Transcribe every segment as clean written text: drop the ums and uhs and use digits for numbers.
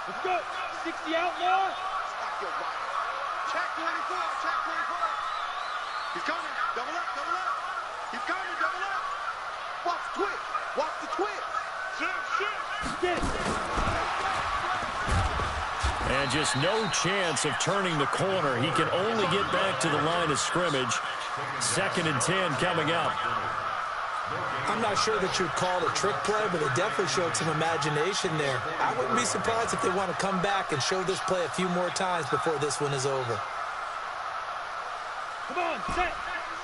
Let's go. 60 out, Law. Stop your body. Check 24. Check 24. He's coming. Double up. Double up. He's coming. Double up. Watch the twitch. Watch the twitch. Get it. And just no chance of turning the corner. He can only get back to the line of scrimmage. 2nd and 10 coming up. I'm not sure that you'd call it a trick play, but it definitely showed some imagination there. I wouldn't be surprised if they want to come back and show this play a few more times before this one is over. Come on, set.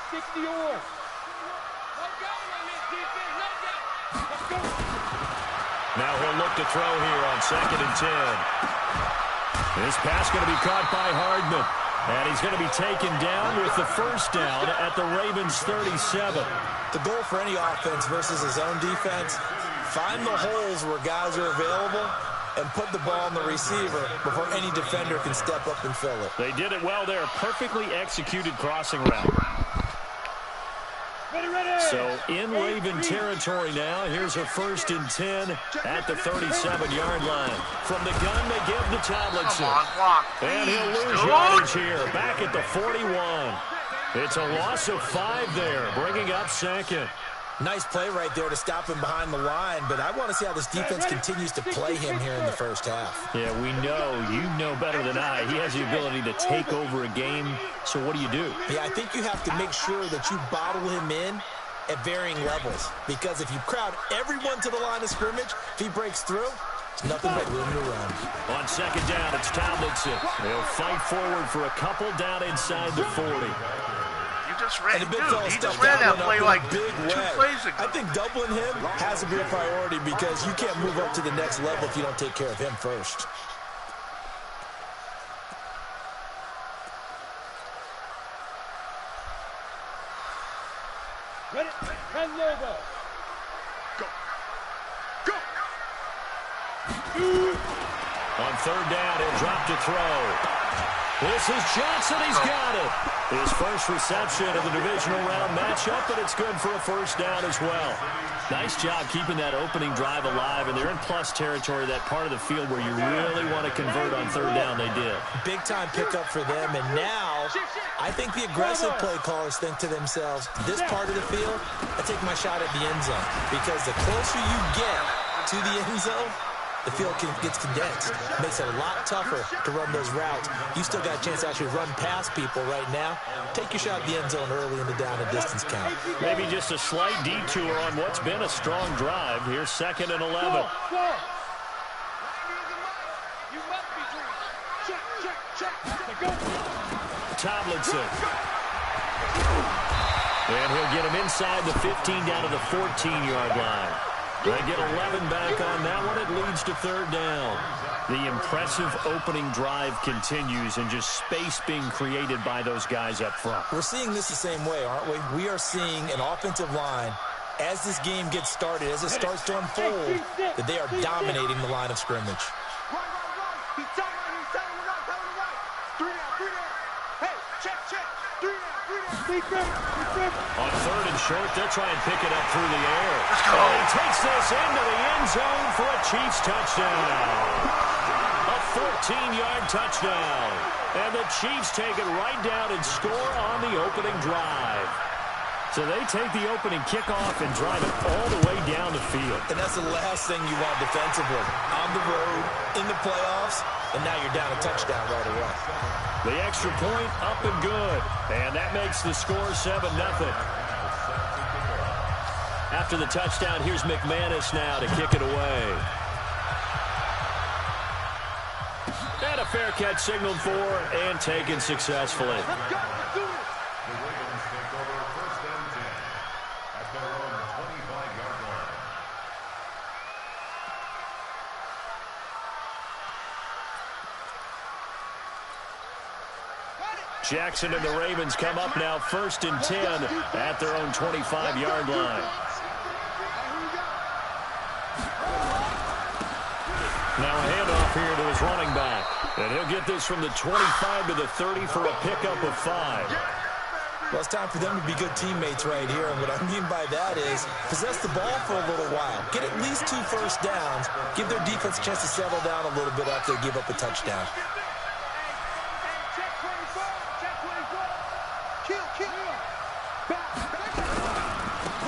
60 or. Now he'll look to throw here on 2nd and 10. This pass going to be caught by Hardman. And he's going to be taken down with the first down at the Ravens 37. The goal for any offense versus his own defense, find the holes where guys are available and put the ball in the receiver before any defender can step up and fill it. They did it well there. Perfectly executed crossing route. So in Raven territory now. Here's a 1st and 10 at the 37-yard line. From the gun, they give to Tomlinson. And he'll lose yardage here. Back at the 41. It's a loss of 5 there, bringing up 2nd. Nice play right there to stop him behind the line, but I want to see how this defense continues to play him here in the first half. Yeah, we know. You know better than I. He has the ability to take over a game. So what do you do? Yeah, I think you have to make sure that you bottle him in at varying levels, because if you crowd everyone to the line of scrimmage, if he breaks through, it's nothing but room to run. On 2nd down, it's Tomlinson. They'll fight forward for a couple down inside the 40. He just ran that play like 2 plays ago. I think doubling him has to be a priority because you can't move up to the next level if you don't take care of him first. Ready? Ken Lobo. Go. Go. On 3rd down, he'll drop to throw. This is Johnson. He's got it. His first reception of the divisional round matchup, but it's good for a 1st down as well. Nice job keeping that opening drive alive, and they're in plus territory, that part of the field where you really want to convert on 3rd down. They did. Big-time pickup for them, and now I think the aggressive play callers think to themselves, this part of the field, I take my shot at the end zone, because the closer you get to the end zone, the field gets condensed. Makes it a lot tougher to run those routes. You still got a chance to actually run past people right now. Take your shot at the end zone early in the down and distance count. Maybe just a slight detour on what's been a strong drive. Here's 2nd and 11. Tomlinson. And he'll get him inside the 15 down to the 14-yard line. They get 11 back on that one. It leads to 3rd down. The impressive opening drive continues, and just space being created by those guys up front. We're seeing this the same way, aren't we? We are seeing an offensive line, as this game gets started, as it starts to unfold, that they are dominating the line of scrimmage. He's telling right. He's telling right. 3 down. Hey, check. 3 down. On 3rd and short, they'll try and pick it up through the air. Let's go. And he takes this into the end zone for a Chiefs touchdown. A 14-yard touchdown. And the Chiefs take it right down and score on the opening drive. So they take the opening kickoff and drive it all the way down the field. And that's the last thing you want defensively. On the road, in the playoffs, and now you're down a touchdown right away. The extra point up and good. And that makes the score 7-0. After the touchdown, here's McManus now to kick it away. And a fair catch signaled for and taken successfully. Jackson and the Ravens come up now 1st and 10 at their own 25-yard line. Now a handoff here to his running back. And he'll get this from the 25 to the 30 for a pickup of 5. Well, it's time for them to be good teammates right here. And what I mean by that is possess the ball for a little while. Get at least 2 first downs. Give their defense a chance to settle down a little bit after they give up a touchdown.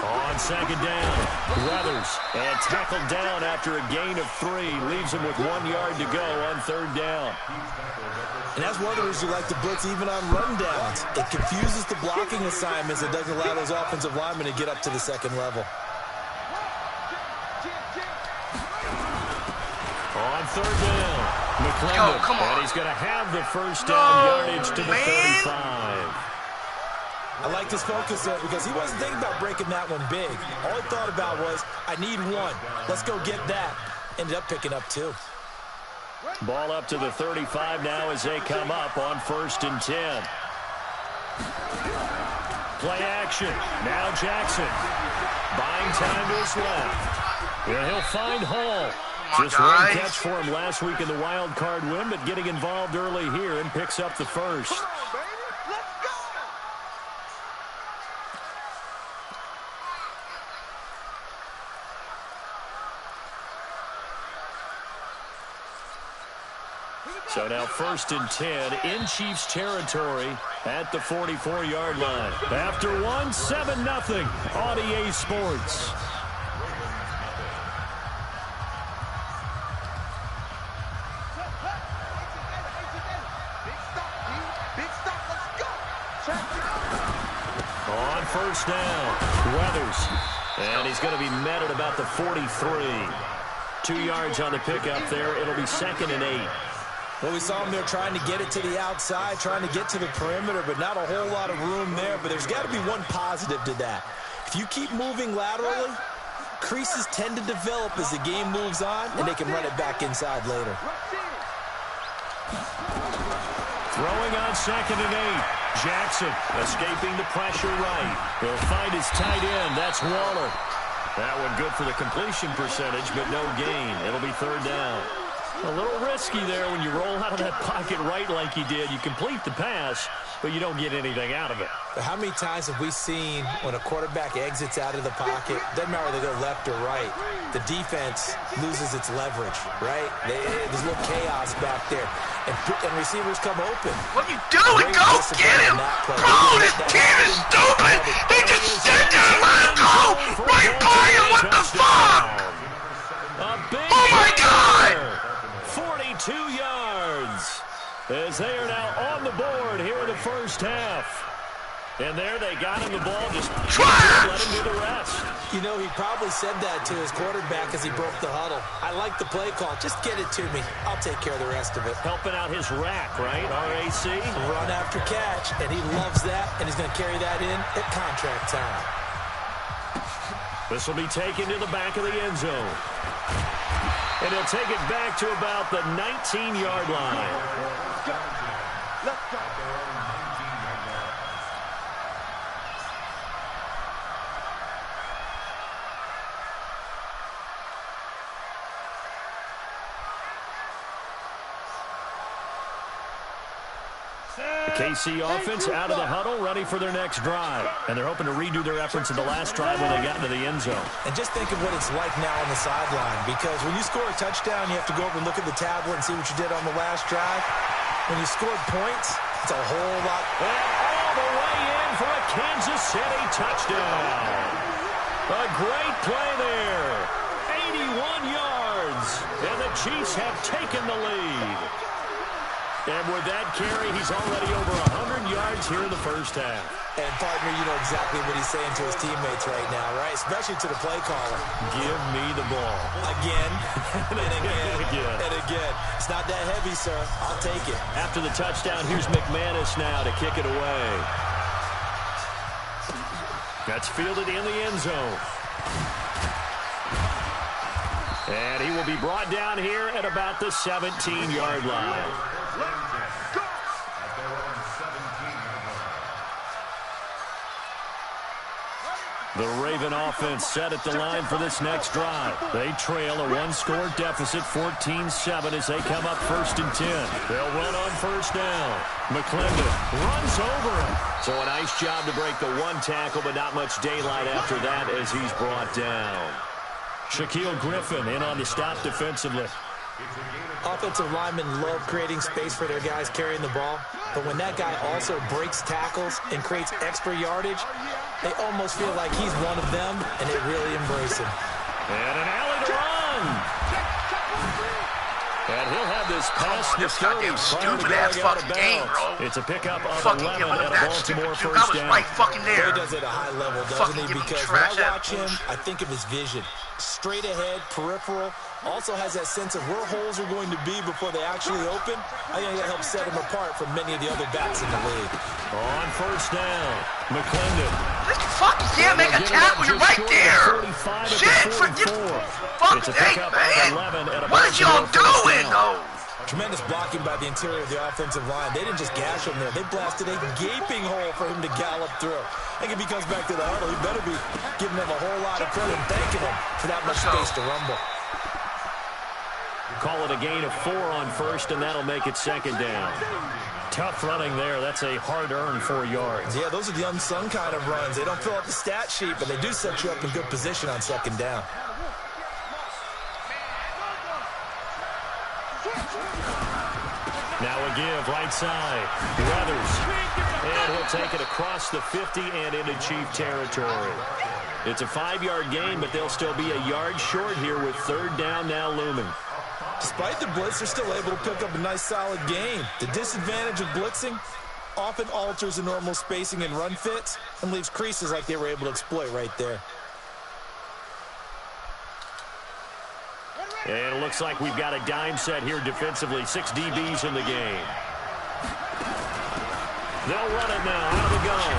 On second down, Weathers, and tackled down after a gain of 3. Leaves him with 1 yard to go on third down. And as Weathers, you like to blitz even on rundowns. It confuses the blocking assignments. It doesn't allow those offensive linemen to get up to the second level. On third down, McClendon, and he's going to have the first down yardage to the 35. I like his focus there because he wasn't thinking about breaking that one big. All he thought about was, I need 1. Let's go get that. Ended up picking up 2. Ball up to the 35 now as they come up on 1st and 10. Play action. Now Jackson. Buying time to his left. And he'll find Hall. Just one catch for him last week in the wild card win, but getting involved early here and picks up the first. So now 1st and 10 in Chiefs territory at the 44-yard line. After 1, 7-0 on EA Sports. On first down, Weathers. And he's going to be met at about the 43. 2 yards on the pickup there. It'll be 2nd and 8. Well, we saw him there trying to get it to the outside, trying to get to the perimeter, but not a whole lot of room there. But there's got to be one positive to that. If you keep moving laterally, creases tend to develop as the game moves on, and they can run it back inside later. Throwing on 2nd and 8. Jackson escaping the pressure right. He'll find his tight end. That's Waller. That one good for the completion percentage, but no gain. It'll be 3rd down. A little risky there when you roll out of that pocket right like he did. You complete the pass, but you don't get anything out of it. But how many times have we seen when a quarterback exits out of the pocket, doesn't matter whether they go left or right, the defense loses its leverage, right? There's a little chaos back there. And receivers come open. What are you doing? Go get him! Bro, this team is stupid! He just sit there and let him go! Right by him, what the fuck? Oh my God! 42 yards as they are now on the board here in the first half. And there they got him the ball, just let him do the rest. You know, he probably said that to his quarterback as he broke the huddle. I like the play call. Just get it to me. I'll take care of the rest of it. Helping out his rack, right? RAC. Run after catch, and he loves that, and he's going to carry that in at contract time. This will be taken to the back of the end zone. And he'll take it back to about the 19-yard line. Let's go. KC offense out of the huddle, ready for their next drive. And they're hoping to redo their efforts in the last drive when they got into the end zone. And just think of what it's like now on the sideline, because when you score a touchdown, you have to go over and look at the tablet and see what you did on the last drive. When you scored points, it's a whole lot. And all the way in for a Kansas City touchdown. A great play there. 81 yards. And the Chiefs have taken the lead. And with that carry, he's already over 100 yards here in the first half. And, partner, you know exactly what he's saying to his teammates right now, right? Especially to the play caller. Give me the ball. Again, and again, again. and again. It's not that heavy, sir. I'll take it. After the touchdown, here's McManus now to kick it away. That's fielded in the end zone. And he will be brought down here at about the 17-yard line. The Raven offense set at the line for this next drive. They trail a one-score deficit, 14-7, as they come up 1st and 10. They'll run on 1st down. McClendon runs over him. So a nice job to break the one tackle, but not much daylight after that as he's brought down. Shaquille Griffin in on the stop defensively. Offensive linemen love creating space for their guys carrying the ball, but when that guy also breaks tackles and creates extra yardage, they almost feel like he's one of them, and they really embrace him. And an alley to run. And he'll have this pass to this goddamn stupid-ass fucking game, bro. It's a pickup of fucking 11 at a Baltimore stupid. 1st I was down. right fucking there. He does it at a high level, doesn't he? Because when I watch him, I think of his vision. Straight ahead, peripheral. Also has that sense of where holes are going to be before they actually open. I think that helps set him apart from many of the other backs in the league. On 1st down, McClendon. Fuck, you can't make a tackle. You're right there. Shit, forget. Fuck, hey, man. What is y'all doing, though? Tremendous blocking by the interior of the offensive line. They didn't just gash him there. They blasted a gaping hole for him to gallop through. I think if he comes back to the huddle, he better be giving them a whole lot of credit and thanking them for that much space to rumble. Call it a gain of 4 on 1st, and that'll make it 2nd down. Tough running there. That's a hard-earned 4 yards. Yeah, those are the unsung kind of runs. They don't fill out the stat sheet, but they do set you up in good position on 2nd down. Now a give, right side. Weathers. And he'll take it across the 50 and into Chief territory. It's a 5-yard gain, but they'll still be a yard short here with 3rd down now looming. Despite the blitz, they're still able to pick up a nice, solid gain. The disadvantage of blitzing often alters the normal spacing and run fits and leaves creases like they were able to exploit right there. And it looks like we've got a dime set here defensively. 6 DBs in the game. They'll run it now out of the gun.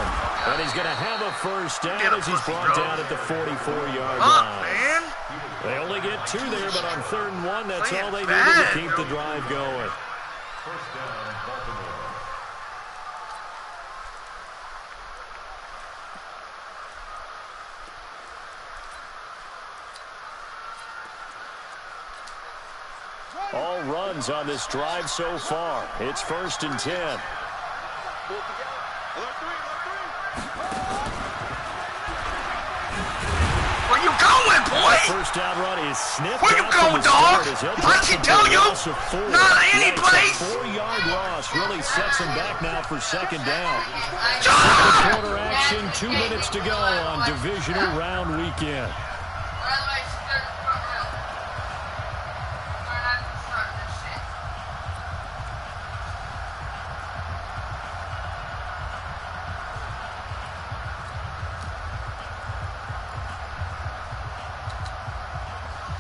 And he's going to have a 1st down as he's brought down at the 44-yard line. Man. They only get 2 there, but on 3rd and 1, that's all they needed to keep the drive going. All runs on this drive so far. It's 1st and 10. Where you going, boy? 1st down run is sniffed. Where you going, dog? What did he tell you? Not any place. 4-yard loss really sets him back now for 2nd down. Quarter action, 2 minutes to go on divisional round weekend.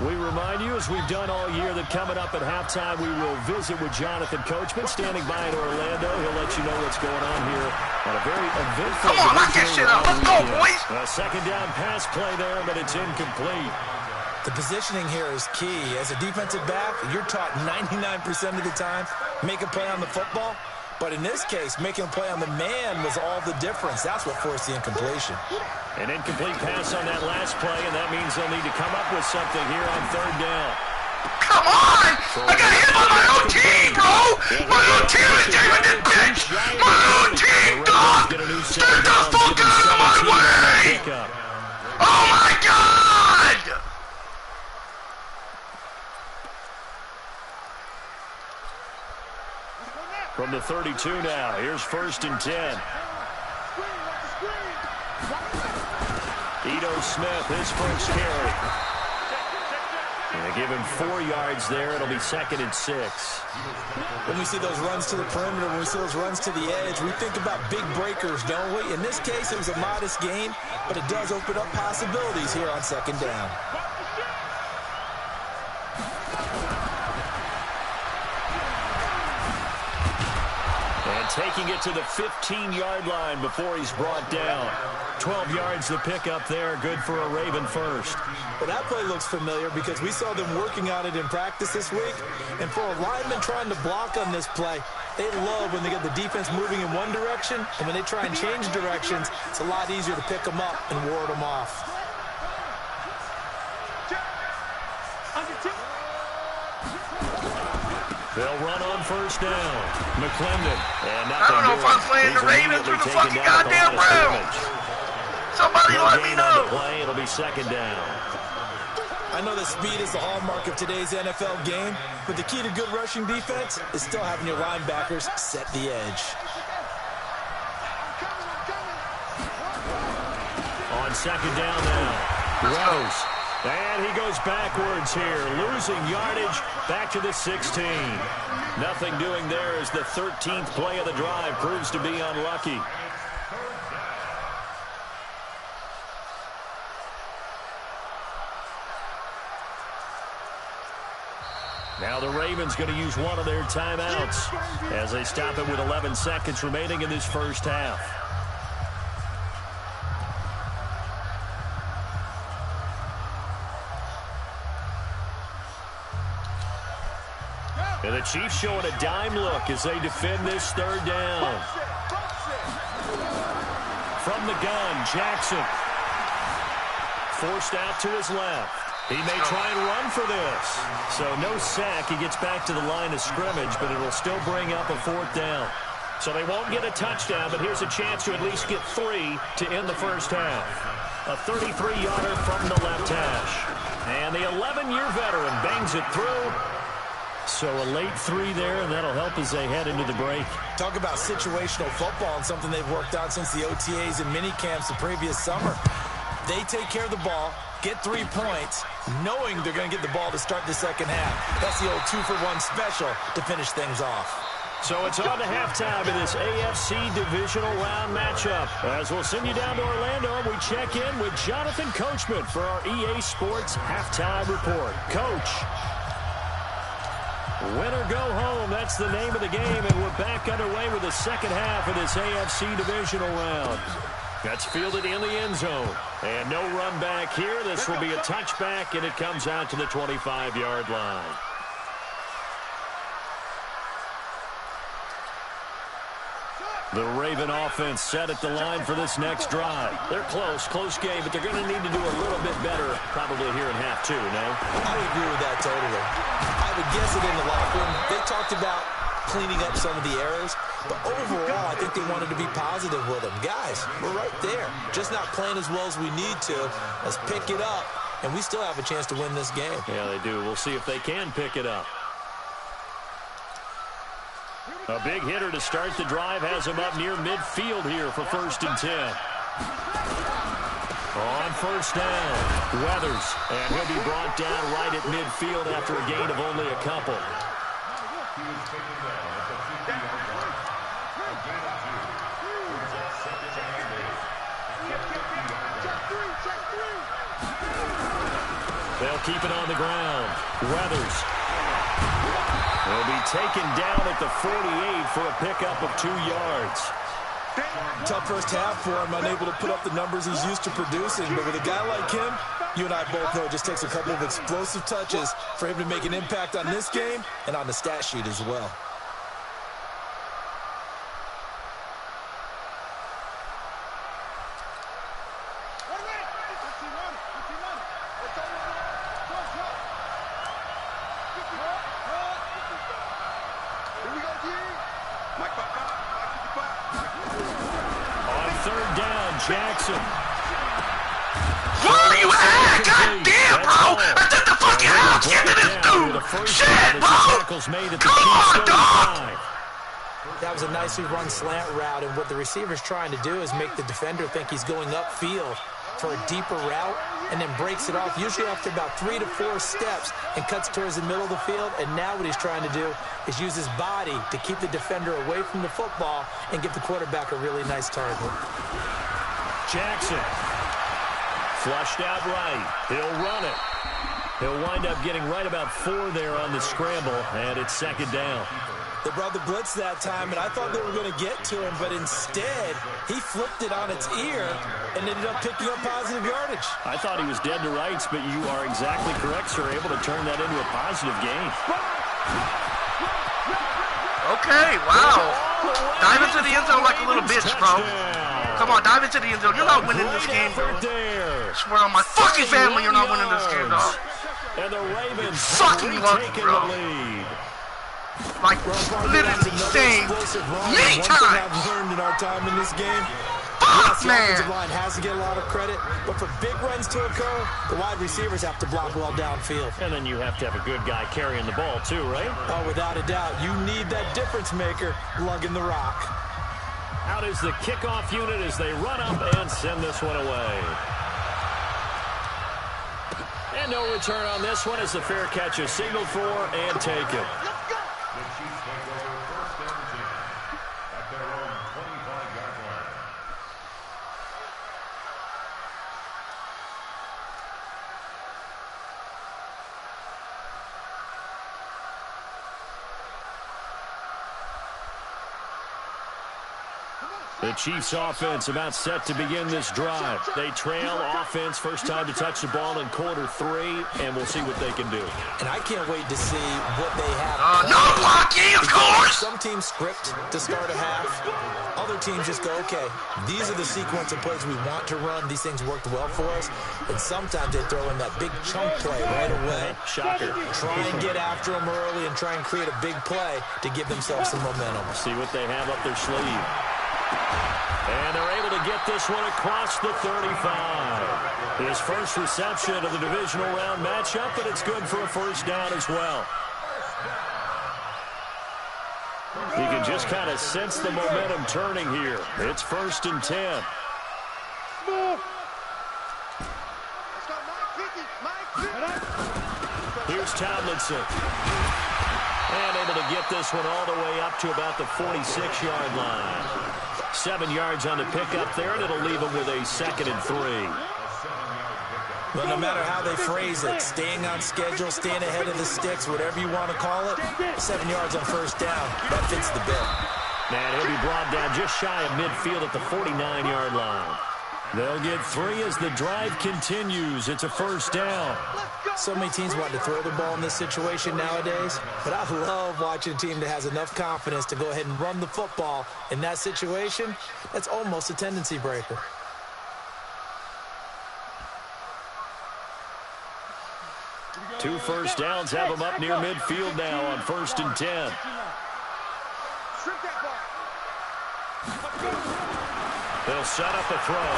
We remind you, as we've done all year, that coming up at halftime, we will visit with Jonathan Coachman, standing by in Orlando. He'll let you know what's going on here on a very eventful. Come on, knock that shit out. Let's go, boys. A 2nd down pass play there, but it's incomplete. The positioning here is key. As a defensive back, you're taught 99% of the time, make a play on the football. But in this case, making a play on the man was all the difference. That's what forced the incompletion. An incomplete pass on that last play, and that means they'll need to come up with something here on 3rd down. Come on! I got hit by my own team, bro! My own team is taking this bitch! My own team, dog! Get the fuck out of my way! Oh my God! From the 32 now, here's 1st and 10. Ito Smith, his first carry. And they give him 4 yards there. It'll be 2nd and 6. When we see those runs to the perimeter, when we see those runs to the edge, we think about big breakers, don't we? In this case, it was a modest gain, but it does open up possibilities here on 2nd down. And taking it to the 15-yard line before he's brought down. 12 yards to pick up there, good for a Raven first. Well, that play looks familiar because we saw them working on it in practice this week. And for a lineman trying to block on this play, They love when they get the defense moving in one direction, and when they try and change directions, it's a lot easier to pick them up and ward them off. They'll run on first down. McClendon. And I don't know if I'm playing the Ravens or the fucking goddamn Browns. Somebody let me know. Play. It'll be second down. I know that speed is the hallmark of today's NFL game, but the key to good rushing defense is still having your linebackers set the edge. On second down now. Rose. And he goes backwards here, losing yardage back to the 16. Nothing doing there as the 13th play of the drive proves to be unlucky. Now the Ravens going to use one of their timeouts as they stop it with 11 seconds remaining in this first half. And the Chiefs showing a dime look as they defend this third down. From the gun, Jackson. Forced out to his left. He may try and run for this. So no sack. He gets back to the line of scrimmage, but it'll still bring up a fourth down. So they won't get a touchdown, but here's a chance to at least get 3 to end the first half. A 33-yarder from the left hash. And the 11-year veteran bangs it through. So a late 3 there, and that'll help as they head into the break. Talk about situational football and something they've worked out since the OTAs and mini camps the previous summer. They take care of the ball, get 3 points, knowing they're going to get the ball to start the second half. That's the old 2-for-1 special to finish things off. So it's on to halftime in this AFC divisional round matchup. As we'll send you down to Orlando, we check in with Jonathan Coachman for our EA Sports Halftime Report. Coach. Win or go home, that's the name of the game, and we're back underway with the second half of this AFC divisional round. That's fielded in the end zone. And no run back here. This will be a touchback, and it comes out to the 25-yard line. The Raven offense set at the line for this next drive. They're close game, but they're going to need to do a little bit better probably here in half 2, no? I agree with that totally. I would guess it in the locker room. They talked about cleaning up some of the errors, but overall, I think they wanted to be positive with them. Guys, we're right there. Just not playing as well as we need to. Let's pick it up, and we still have a chance to win this game. Yeah, they do. We'll see if they can pick it up. A big hitter to start the drive has him up near midfield here for 1st and 10. On first down, Weathers, and he'll be brought down right at midfield after a gain of only a couple. They'll keep it on the ground. Weathers will be taken down at the 48 for a pickup of 2 yards. Tough first half for him, unable to put up the numbers he's used to producing. But with a guy like him, you and I both know it just takes a couple of explosive touches for him to make an impact on this game and on the stat sheet as well. Jackson. Where are you at? God damn, bro! I took the fucking house. Get to this dude. Shit, bro! Come on, dog! That was a nicely run slant route, and what the receiver's trying to do is make the defender think he's going upfield for a deeper route, and then breaks it off, usually after about 3 to 4 steps, and cuts towards the middle of the field. And now what he's trying to do is use his body to keep the defender away from the football and give the quarterback a really nice target. Jackson, flushed out right. He'll run it. He'll wind up getting right about 4 there on the scramble, and it's second down. They brought the blitz that time, and I thought they were going to get to him, but instead, he flipped it on its ear and ended up picking up positive yardage. I thought he was dead to rights, but you are exactly correct, sir, able to turn that into a positive gain. Okay, wow. Dive into the end zone like a little bitch, bro. Come on, dive into the end zone. You're not winning this game, bro. I swear on my fucking family, you're not winning this game, dog. And the Ravens fucking lucky, bro. Like, literally saying many times. Have learned in our time in this game. Fuck, the offensive line has to get a lot of credit, but for big runs to occur, the wide receivers have to block well downfield. And then you have to have a good guy carrying the ball too, right? Oh, without a doubt. You need that difference maker lugging the rock. Out is the kickoff unit as they run up and send this one away. And no return on this one as the fair catch is signaled for and taken. The Chiefs offense about set to begin this drive. They trail offense, first time to touch the ball in quarter 3, and we'll see what they can do. And I can't wait to see what they have. No blocking, of course! Some teams script to start a half. Other teams just go, okay, these are the sequence of plays we want to run. These things worked well for us. And sometimes they throw in that big chunk play right away. Shocker. Try and get after them early and try and create a big play to give themselves some momentum. See what they have up their sleeve. And they're able to get this one across the 35. His first reception of the divisional round matchup, but it's good for a first down as well. You can just kind of sense the momentum turning here. It's 1st and 10. Here's Tomlinson. And able to get this one all the way up to about the 46-yard line. 7 yards on the pickup there, and it'll leave them with a 2nd and 3. Well, no matter how they phrase it, staying on schedule, staying ahead of the sticks, whatever you want to call it, 7 yards on first down, that fits the bill. And he'll be brought down just shy of midfield at the 49-yard line. They'll get 3 as the drive continues. It's a first down. So many teams want to throw the ball in this situation nowadays, but I love watching a team that has enough confidence to go ahead and run the football in that situation. That's almost a tendency breaker. Two first downs have them up near midfield now on 1st and 10. They'll set up a throw.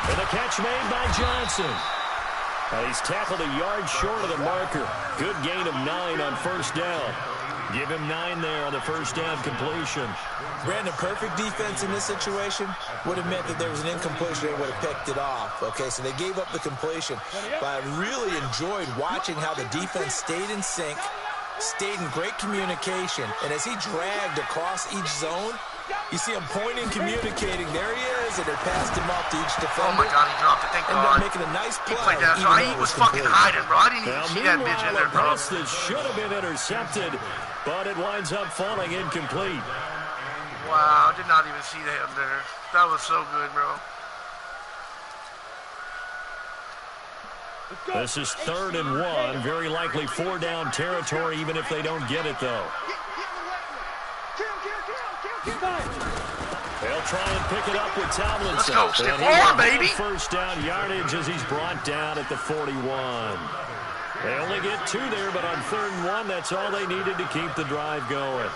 And the catch made by Johnson. He's tackled a yard short of the marker. Good gain of 9 on first down. Give him 9 there on the first down completion. Brandon, perfect defense in this situation would have meant that there was an incompletion and would have picked it off. Okay, so they gave up the completion. But I really enjoyed watching how the defense stayed in sync, stayed in great communication. And as he dragged across each zone, you see him pointing, communicating. There he is, and they passed him off to each defender. Oh, my God, he dropped it. Thank God. Ended up making a nice play. He played that. So he was fucking hiding, bro. I didn't even see that bitch in there, bro. A pass that should have been intercepted, but it winds up falling incomplete. Wow, I did not even see that there. That was so good, bro. This is 3rd and 1. Very likely 4-down territory, even if they don't get it, though. They'll try and pick it up with Tomlinson. Let's go, stiff arm, baby. First down yardage as he's brought down at the 41. They only get 2 there, but on 3rd and 1, that's all they needed to keep the drive going.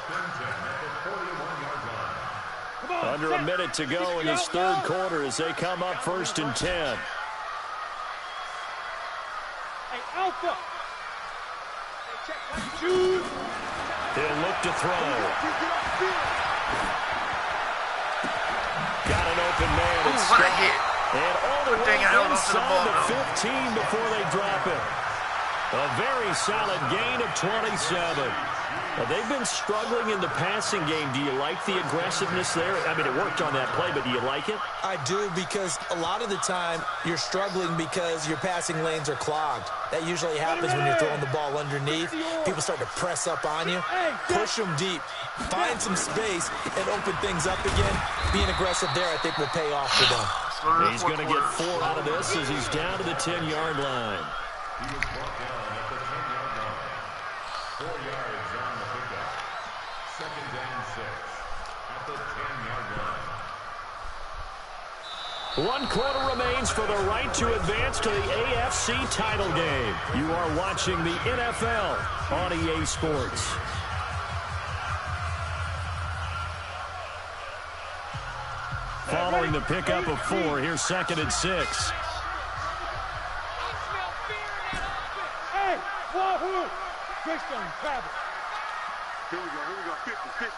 Under a minute to go in this 3rd quarter as they come up 1st and 10. Hey, Alpha. He'll look to throw. Got an open man. Ooh, what a hit. And all the way inside the 15 before they drop it. A very solid gain of 27. Now, they've been struggling in the passing game. Do you like the aggressiveness there? I mean, it worked on that play, but do you like it? I do, because a lot of the time you're struggling because your passing lanes are clogged. That usually happens when you're throwing the ball underneath. People start to press up on you. Push them deep. Find some space and open things up again. Being aggressive there, I think, will pay off for them. He's going to get 4 out of this as he's down to the 10-yard line. Second down 6 at the 10-yard line. 1 quarter remains for the right to advance to the AFC title game. You are watching the NFL on EA Sports. Following the pickup of 4, here's 2nd and 6. Hey, wahoo! Christian Travis. Here we go, 50-50.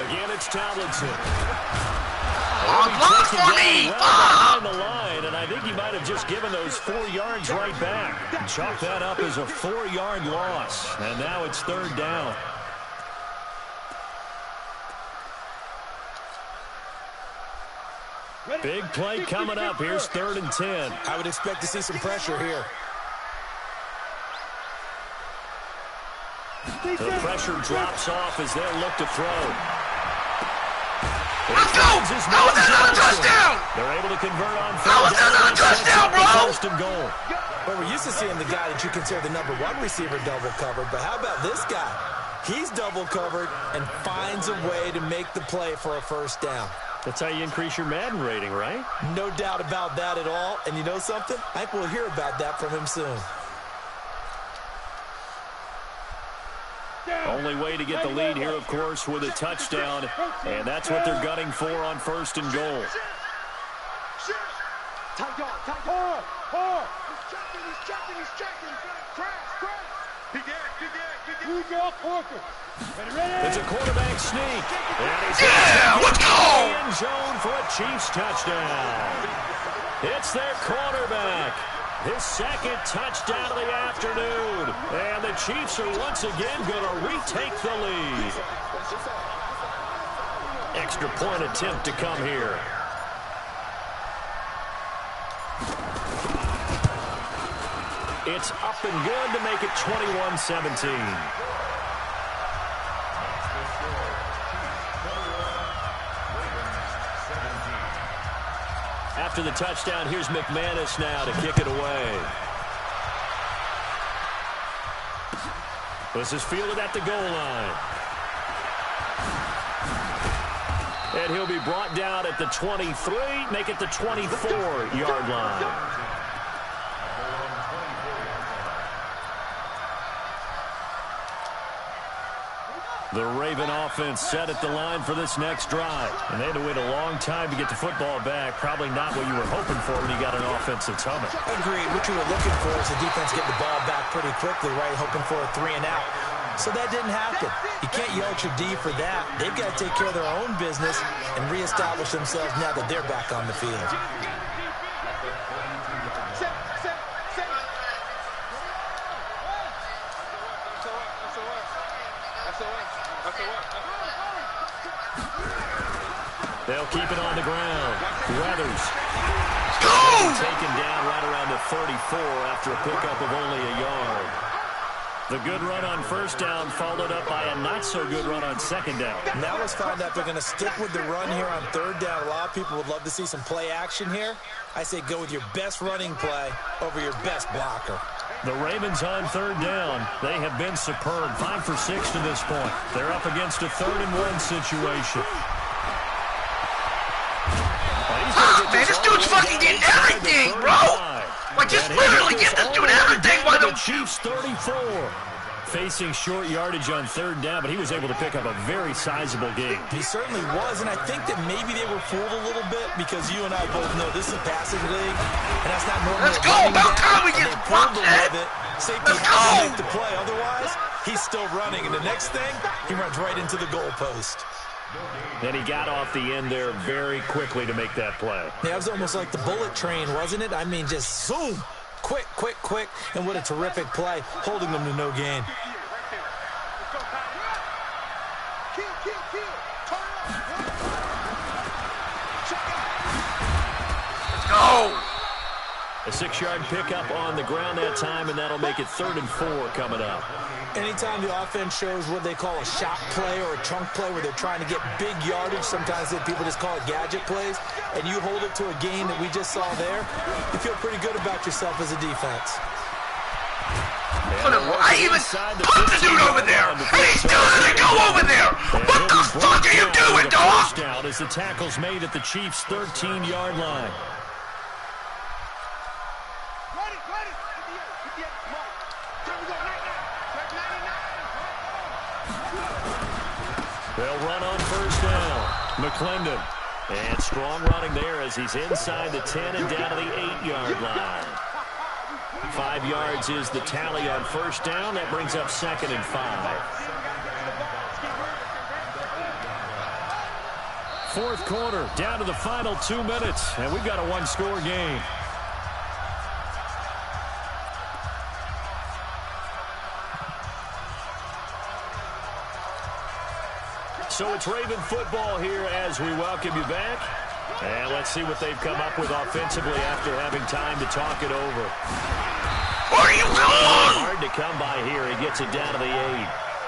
Again, it's Tomlinson. Block for me! Behind the line, and I think he might have just given those 4 yards right back. Chalk that up as a 4-yard loss, and now it's 3rd down. Big play coming up. Here's 3rd and 10. I would expect to see some pressure here. The pressure drops off as they'll look to throw. Let's go! How was that not a touchdown? They're able to convert on How was that not a touchdown, bro? First and goal. Well, we're used to seeing the guy that you consider the #1 receiver double covered, but how about this guy? He's double covered and finds a way to make the play for a first down. That's how you increase your Madden rating, right? No doubt about that at all. And you know something? I think we'll hear about that from him soon. Only way to get the lead here, of course, with a touchdown. And that's what they're gunning for on 1st and goal. Tight dog, tight dog. He's checking. Crash. It's a quarterback sneak. Yeah, let's go! End zone for a Chiefs touchdown. It's their quarterback. His 2nd touchdown of the afternoon. And the Chiefs are once again going to retake the lead. Extra point attempt to come here. It's up and good to make it 21-17. After the touchdown, here's McManus now to kick it away. This is fielded at the goal line. And he'll be brought down at the 23, make it the 24-yard line. The Raven offense set at the line for this next drive. And they had to wait a long time to get the football back. Probably not what you were hoping for when you got an offense that's humming. Agreed. What you were looking for is the defense getting the ball back pretty quickly, right? Hoping for a 3 and out. So that didn't happen. You can't yell at your D for that. They've got to take care of their own business and reestablish themselves now that they're back on the field. They'll keep it on the ground. Weathers. Taken down right around the 34 after a pickup of only a yard. The good run on 1st down followed up by a not-so-good run on 2nd down. Now let's find out if they're going to stick with the run here on 3rd down. A lot of people would love to see some play action here. I say go with your best running play over your best blocker. The Ravens on 3rd down. They have been superb. 5 for 6 to this point. They're up against a 3rd and 1 situation. Man, this dude's fucking getting everything, bro! Like, just literally give this dude everything by the Chiefs 34. Facing short yardage on 3rd down, but he was able to pick up a very sizable gain. He certainly was, and I think that maybe they were fooled a little bit because you and I both know this is a passing league, and that's not normal. Let's go! About time we get bumped, Ed! Safety Let's has to go! make the play. Otherwise, he's still running, and the next thing, he runs right into the goalpost. Then he got off the end there very quickly to make that play. Yeah, it was almost like the bullet train, wasn't it? I mean, just zoom. Quick. And what a terrific play, holding them to no gain. Let's go! A 6-yard pickup on the ground that time, and that'll make it 3rd and 4 coming up. Anytime the offense shows what they call a shot play or a chunk play where they're trying to get big yardage, sometimes people just call it gadget plays, and you hold it to a gain that we just saw there, you feel pretty good about yourself as a defense. I even put the dude over there, and he still doesn't go over there. What the fuck are you doing, dog? First down as the tackle's made at the Chiefs' 13-yard line. They'll run on first down. McClendon. And strong running there as he's inside the 10 and down to the 8-yard line. 5 yards is the tally on first down. That brings up 2nd and 5. Fourth quarter, down to the final 2 minutes, and we've got a one-score game. So it's Raven football here as we welcome you back. And let's see what they've come up with offensively after having time to talk it over. Where are you going? Hard to come by here. He gets it down to the 8.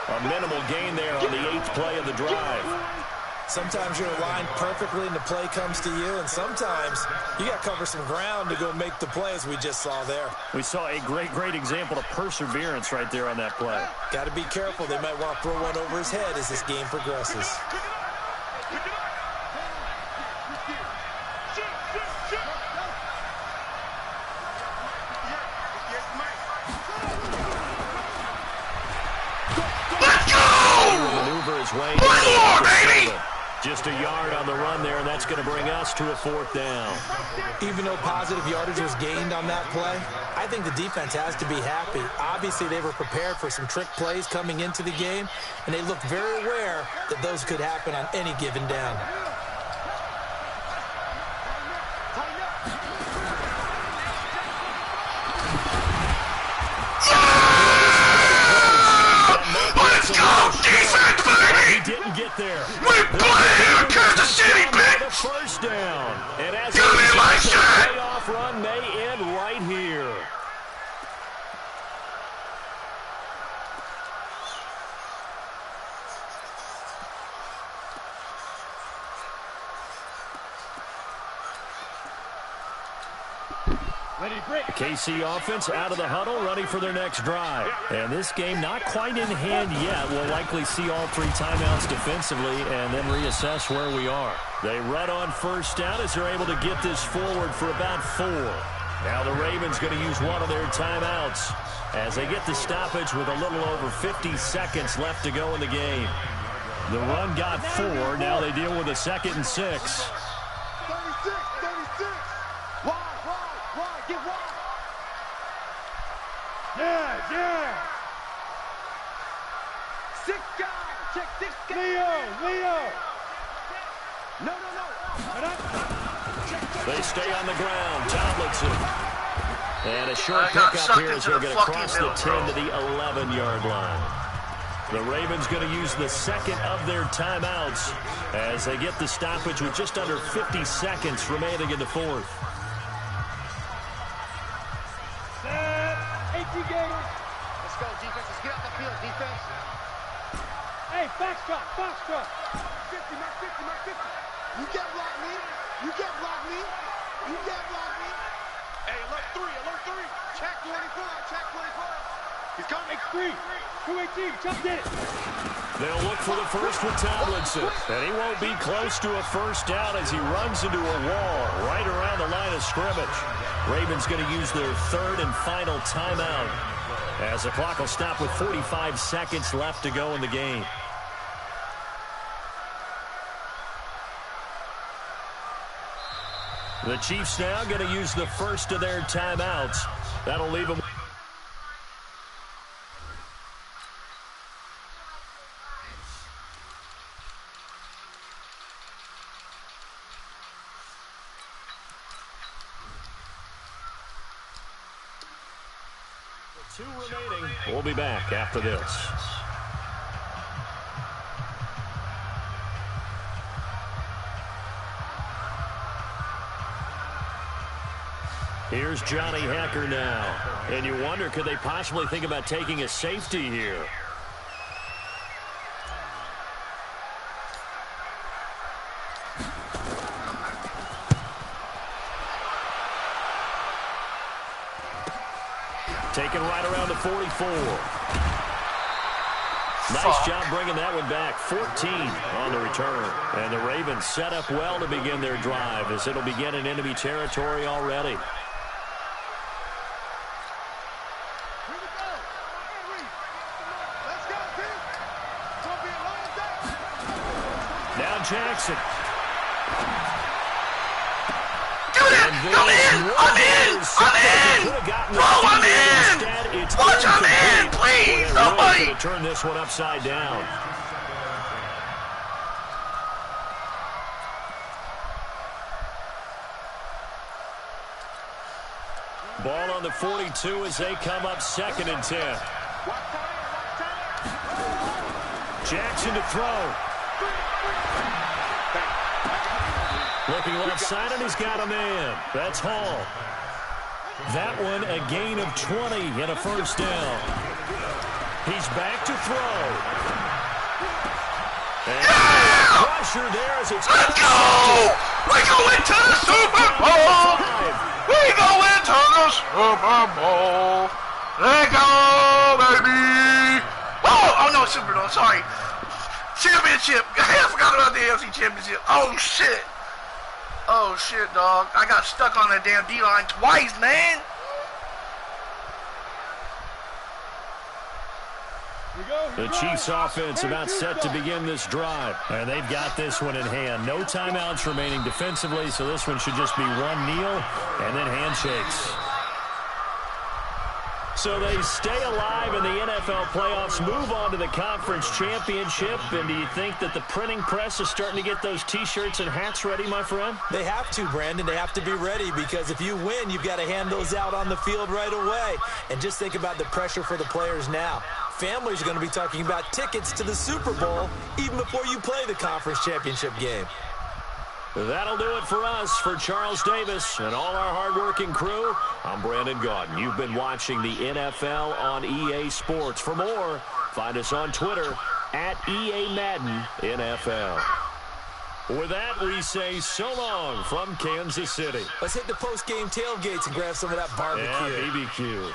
A minimal gain there on the 8th play of the drive. Sometimes you're aligned perfectly and the play comes to you, and sometimes you got to cover some ground to go make the play, as we just saw there. We saw a great example of perseverance right there on that play. Got to be careful. They might want to throw one over his head as this game progresses. Let's go! Maneuver his way. One more, baby! Just a yard on the run there, and that's going to bring us to a 4th down. Even though positive yardage was gained on that play, I think the defense has to be happy. Obviously, they were prepared for some trick plays coming into the game, and they looked very aware that those could happen on any given down. Let's go, defense, baby! He didn't get there. We play here, Kansas City, bitch! First down. And as Give me my the shot! playoff run may end right here. KC offense out of the huddle, ready for their next drive. And this game not quite in hand yet. We'll likely see all 3 timeouts defensively and then reassess where we are. They run on first down as they're able to get this forward for about 4. Now the Ravens going to use one of their timeouts as they get the stoppage with a little over 50 seconds left to go in the game. The run got 4. Now they deal with a 2nd and 6. 36. Wide. Get wide. Yeah. 6 guys. Check 6 guys. Leo. No. They stay on the ground. Tomlinson. And a short got pickup here sucked as into they'll the get fucking across middle, the 10 bro. to the 11-yard line. The Ravens going to use the 2nd of their timeouts as they get the stoppage with just under 50 seconds remaining in the 4th. 18 Gators. Let's go, defense. Let's get out the field, defense. Hey, foxtrot. 50, Mark 50. You can't block me. Hey, alert 3. Check 24. He's coming. X3. 218. Chuck did it. They'll look for the first with Tomlinson. And he won't be close to a first down as he runs into a wall right around the line of scrimmage. Ravens going to use their 3rd and final timeout as the clock will stop with 45 seconds left to go in the game. The Chiefs now going to use the first of their timeouts. That'll leave them. With 2 remaining. We'll be back after this. Here's Johnny Hekker now. And you wonder, could they possibly think about taking a safety here? Taken right around the 44. Nice job bringing that one back. 14 on the return. And the Ravens set up well to begin their drive as it'll begin in enemy territory already. Now Jackson. I'm in! Bro, I'm in! Watch, I'm in! Please, somebody! Really turn this one upside down. Ball on the 42 as they come up 2nd and 10. Jackson to throw. Looking left side, and he's got a man. That's Hall. That one a gain of 20 and a first down. He's back to throw. And pressure there as it's Let's go! We go into the Super Bowl! We go into the Super Bowl! Let go, baby! Oh no, Super Bowl, sorry. Championship. I forgot about the AFC Championship. Oh, shit. Oh, shit, dog. I got stuck on that damn D-line twice, man. The Chiefs offense about set to begin this drive. And they've got this one in hand. No timeouts remaining defensively, so this one should just be one kneel and then handshakes. So they stay alive in the NFL playoffs, move on to the conference championship. And do you think that the printing press is starting to get those T-shirts and hats ready, my friend? They have to, Brandon. They have to be ready because if you win, you've got to hand those out on the field right away. And just think about the pressure for the players now. Families are going to be talking about tickets to the Super Bowl even before you play the conference championship game. That'll do it for us. For Charles Davis and all our hardworking crew, I'm Brandon Gaudin. You've been watching the NFL on EA Sports. For more, find us on Twitter at EA Madden NFL. With that, we say so long from Kansas City. Let's hit the post-game tailgates and grab some of that barbecue. Yeah, BBQ.